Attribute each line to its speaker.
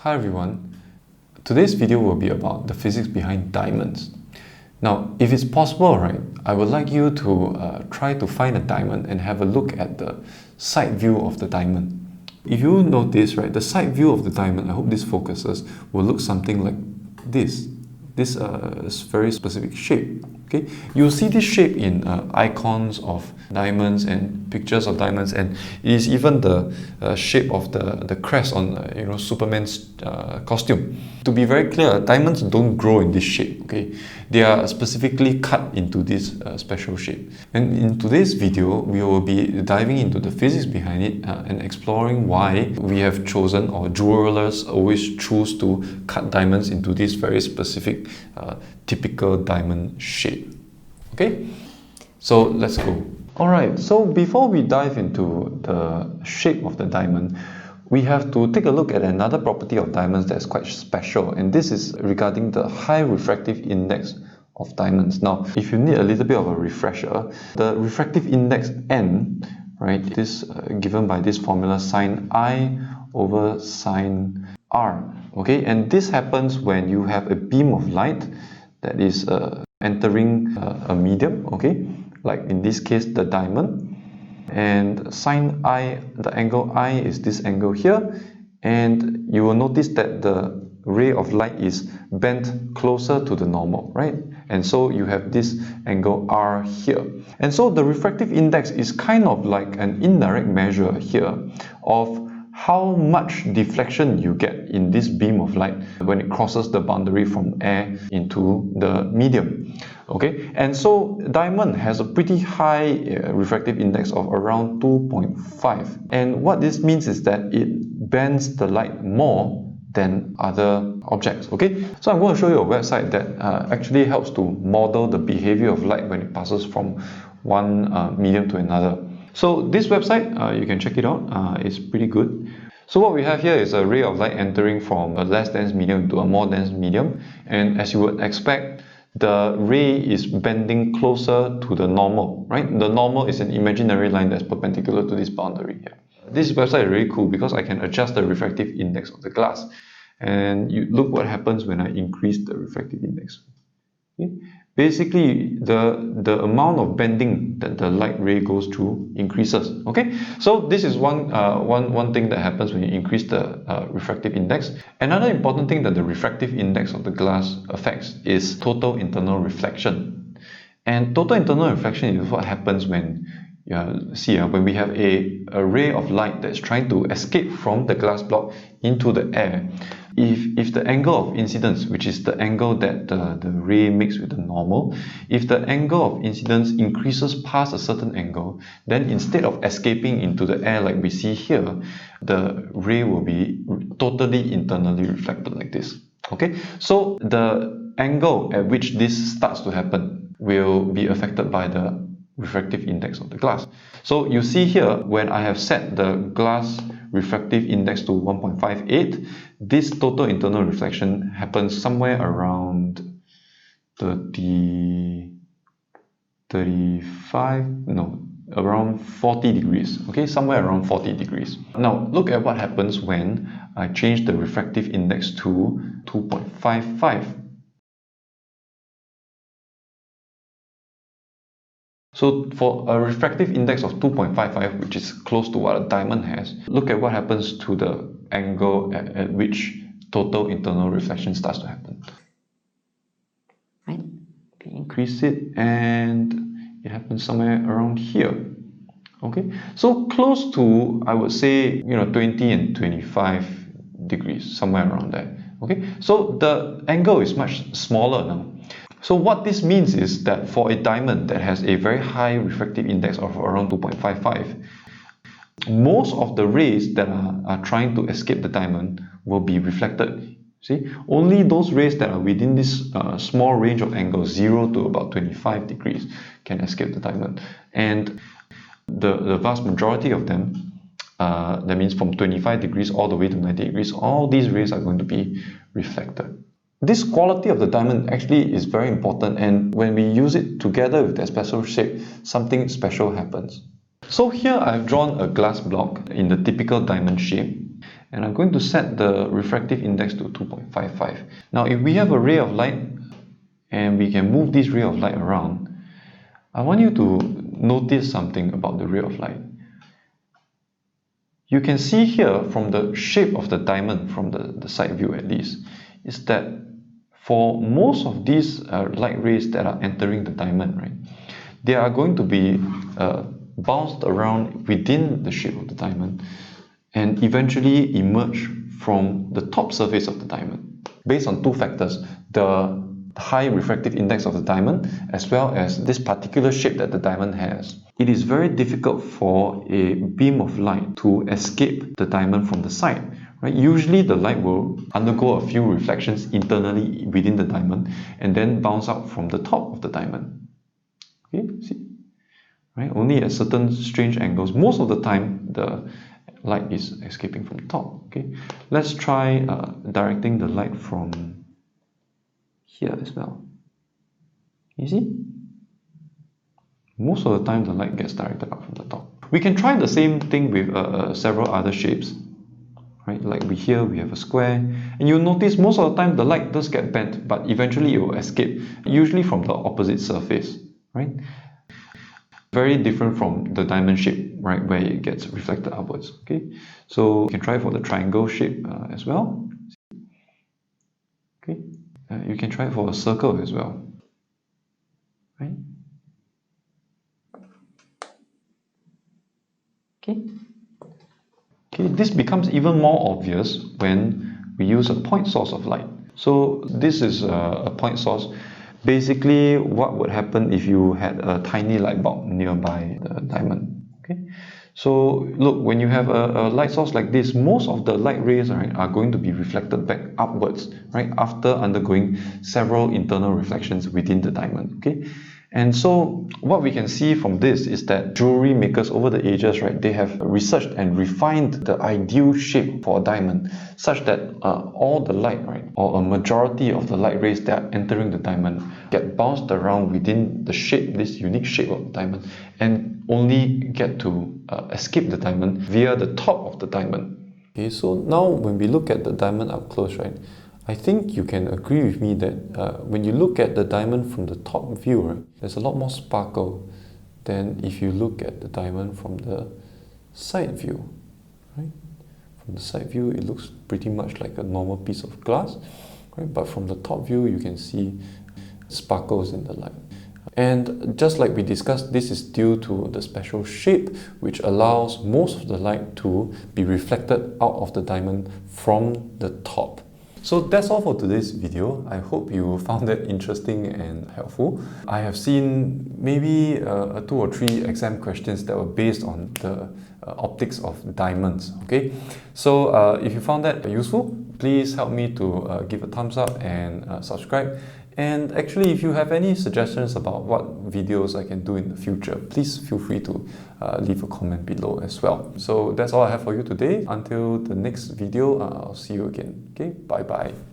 Speaker 1: Hi everyone, today's video will be about the physics behind diamonds. Now, if it's possible, right, I would like you to try to find a diamond and have a look at the side view of the diamond. If you notice, right, the side view of the diamond, I hope this focuses, will look something like this. This very specific shape. Okay, you'll see this shape in icons of diamonds and pictures of diamonds, and it is even the shape of the crest on Superman's costume. To be very clear, diamonds don't grow in this shape. Okay, they are specifically cut into this special shape. And in today's video, we will be diving into the physics behind it and exploring why we have chosen, or jewelers always choose to cut diamonds into this very specific typical diamond shape. Okay, so let's go. Alright, so before we dive into the shape of the diamond, we have to take a look at another property of diamonds that's quite special, and this is regarding the high refractive index of diamonds. Now, if you need a little bit of a refresher, the refractive index N, right, is given by this formula sin I over sin R. Okay, and this happens when you have a beam of light that is entering a medium, okay, like in this case the diamond, and sin I, the angle I is this angle here, and you will notice that the ray of light is bent closer to the normal, right? And so you have this angle R here. And so the refractive index is kind of like an indirect measure here of how much deflection you get in this beam of light when it crosses the boundary from air into the medium. Okay, and so diamond has a pretty high refractive index of around 2.5, and what this means is that it bends the light more than other objects. Okay, so I'm going to show you a website that actually helps to model the behavior of light when it passes from one medium to another. So this website, you can check it out, it's pretty good. So what we have here is a ray of light entering from a less dense medium to a more dense medium, and as you would expect, the ray is bending closer to the normal, right? The normal is an imaginary line that's perpendicular to this boundary here. This website is really cool because I can adjust the refractive index of the glass, and you look what happens when I increase the refractive index. Okay? Basically, the amount of bending that the light ray goes through increases. Okay, so this is one thing that happens when you increase the refractive index. Another important thing that the refractive index of the glass affects is total internal reflection. And total internal reflection is what happens when when we have a ray of light that's trying to escape from the glass block into the air. If the angle of incidence, which is the angle that the ray makes with the normal, if the angle of incidence increases past a certain angle, then instead of escaping into the air like we see here, the ray will be totally internally reflected like this. Okay, so the angle at which this starts to happen will be affected by the refractive index of the glass. So you see here, when I have set the glass refractive index to 1.58, this total internal reflection happens somewhere around 40 degrees. Okay, somewhere around 40 degrees. Now look at what happens when I change the refractive index to 2.55. So for a refractive index of 2.55, which is close to what a diamond has, look at what happens to the angle at which total internal reflection starts to happen. Right? We increase it and it happens somewhere around here. Okay, so close to, I would say, 20 and 25 degrees, somewhere around there. Okay, so the angle is much smaller now. So what this means is that for a diamond that has a very high refractive index of around 2.55, most of the rays that are trying to escape the diamond will be reflected. See, only those rays that are within this small range of angles, 0 to about 25 degrees, can escape the diamond. And the vast majority of them, that means from 25 degrees all the way to 90 degrees, all these rays are going to be reflected. This quality of the diamond actually is very important, and when we use it together with that special shape, something special happens. So here I've drawn a glass block in the typical diamond shape, and I'm going to set the refractive index to 2.55. Now if we have a ray of light and we can move this ray of light around, I want you to notice something about the ray of light. You can see here from the shape of the diamond, from the side view at least, is that for most of these light rays that are entering the diamond, right, they are going to be bounced around within the shape of the diamond and eventually emerge from the top surface of the diamond, based on two factors: the high refractive index of the diamond, as well as this particular shape that the diamond has. It is very difficult for a beam of light to escape the diamond from the side. Right? Usually the light will undergo a few reflections internally within the diamond and then bounce out from the top of the diamond. Okay, see? Right? Only at certain strange angles, most of the time the light is escaping from the top. Okay, let's try directing the light from here as well. You see? Most of the time the light gets directed up from the top. We can try the same thing with several other shapes. Right? Like here we have a square, and you'll notice most of the time the light does get bent, but eventually it will escape, usually from the opposite surface. Right? Very different from the diamond shape, right, where it gets reflected upwards. Okay, so you can try for the triangle shape as well. Okay, you can try for a circle as well. Right? Okay. Okay, this becomes even more obvious when we use a point source of light. So this is a point source. Basically, what would happen if you had a tiny light bulb nearby the diamond? Okay, so look, when you have a light source like this, most of the light rays, right, are going to be reflected back upwards, right, after undergoing several internal reflections within the diamond. Okay, and so what we can see from this is that jewelry makers over the ages, right, they have researched and refined the ideal shape for a diamond such that all the light, right, or a majority of the light rays that are entering the diamond get bounced around within the shape, this unique shape of the diamond, and only get to escape the diamond via the top of the diamond. Okay, so now when we look at the diamond up close, right, I think you can agree with me that when you look at the diamond from the top view, right, there's a lot more sparkle than if you look at the diamond from the side view. Right? From the side view, it looks pretty much like a normal piece of glass, right? But from the top view, you can see sparkles in the light. And just like we discussed, this is due to the special shape which allows most of the light to be reflected out of the diamond from the top. So that's all for today's video. I hope you found it interesting and helpful. I have seen maybe 2 or 3 exam questions that were based on the optics of diamonds. Okay, so if you found that useful, please help me to give a thumbs up and subscribe. And actually, if you have any suggestions about what videos I can do in the future, please feel free to leave a comment below as well. So that's all I have for you today. Until the next video, I'll see you again. Okay, bye bye.